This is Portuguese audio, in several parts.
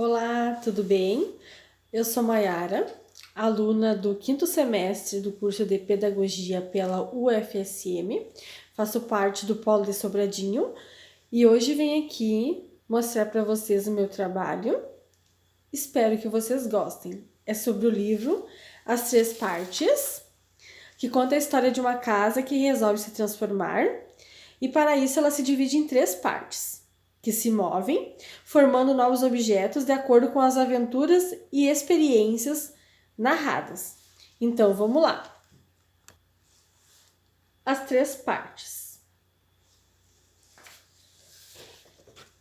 Olá, tudo bem? Eu sou Maiara, aluna do quinto semestre do curso de Pedagogia pela UFSM, faço parte do Polo de Sobradinho e hoje venho aqui mostrar para vocês o meu trabalho. Espero que vocês gostem. É sobre o livro As Três Partes, que conta a história de uma casa que resolve se transformar e para isso ela se divide em três partes que se movem, formando novos objetos de acordo com as aventuras e experiências narradas. Então, vamos lá. As três partes.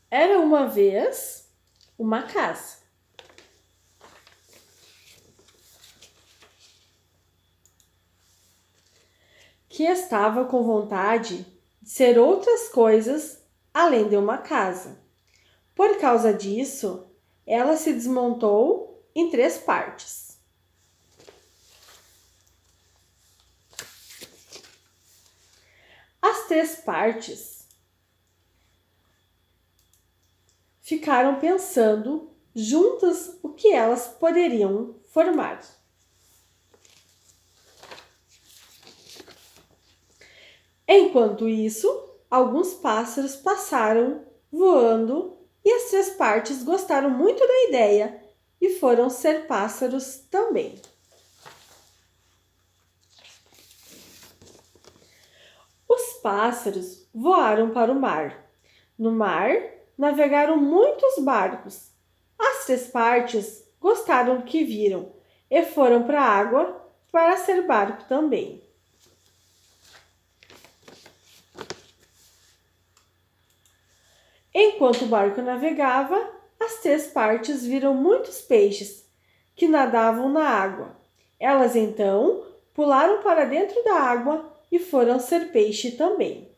Era uma vez uma casa. Que estava com vontade de ser outras coisas além de uma casa. Por causa disso, ela se desmontou em três partes. As três partes ficaram pensando juntas o que elas poderiam formar. Enquanto isso, alguns pássaros passaram voando e as três partes gostaram muito da ideia e foram ser pássaros também. Os pássaros voaram para o mar. No mar, navegaram muitos barcos. As três partes gostaram do que viram e foram para a água para ser barco também. Enquanto o barco navegava, as três partes viram muitos peixes que nadavam na água. Elas então pularam para dentro da água e foram ser peixe também.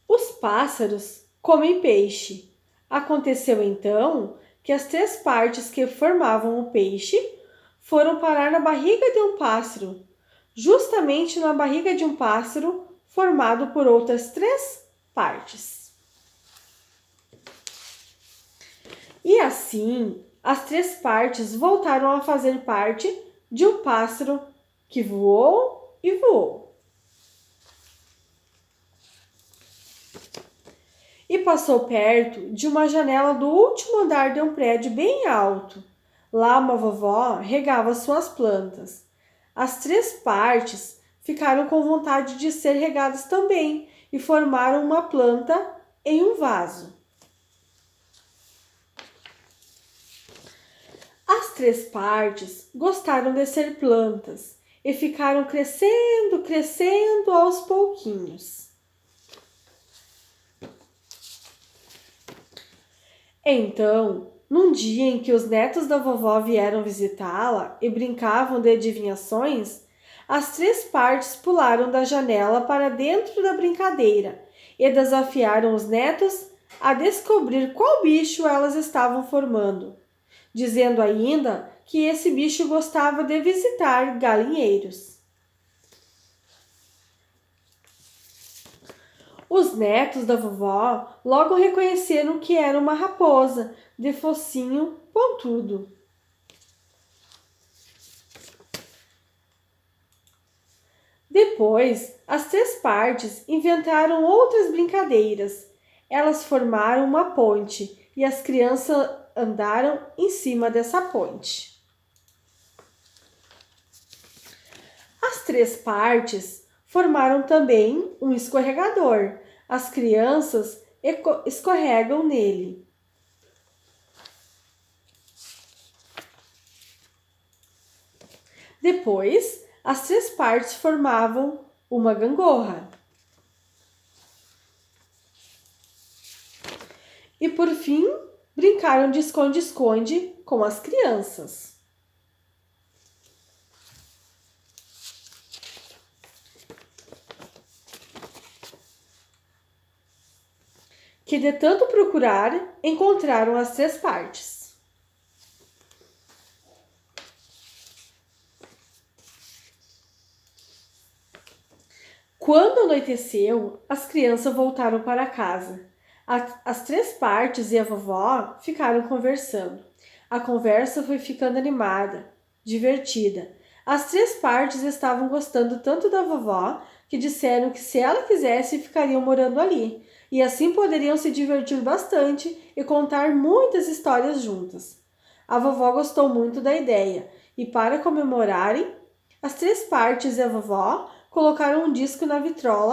Os pássaros comem peixe. Aconteceu então que as três partes que formavam o peixe foram parar na barriga de um pássaro, justamente na barriga de um pássaro formado por outras três partes. E assim, as três partes voltaram a fazer parte de um pássaro que voou e voou. E passou perto de uma janela do último andar de um prédio bem alto. Lá uma vovó regava suas plantas. As três partes ficaram com vontade de ser regadas também e formaram uma planta em um vaso. As três partes gostaram de ser plantas e ficaram crescendo aos pouquinhos. Então, num dia em que os netos da vovó vieram visitá-la e brincavam de adivinhações, as três partes pularam da janela para dentro da brincadeira e desafiaram os netos a descobrir qual bicho elas estavam formando, dizendo ainda que esse bicho gostava de visitar galinheiros. Os netos da vovó logo reconheceram que era uma raposa de focinho pontudo. Depois, as três partes inventaram outras brincadeiras. Elas formaram uma ponte e as crianças andaram em cima dessa ponte. As três partes formaram também um escorregador. As crianças escorregam nele. Depois, as três partes formavam uma gangorra. E por fim, brincaram de esconde-esconde com as crianças. Que de tanto procurar, encontraram as três partes. Quando anoiteceu, as crianças voltaram para casa. As três partes e a vovó ficaram conversando. A conversa foi ficando animada, divertida. As três partes estavam gostando tanto da vovó que disseram que se ela quisesse ficariam morando ali, e assim poderiam se divertir bastante e contar muitas histórias juntas. A vovó gostou muito da ideia e, para comemorarem, as três partes e a vovó colocaram um disco na vitrola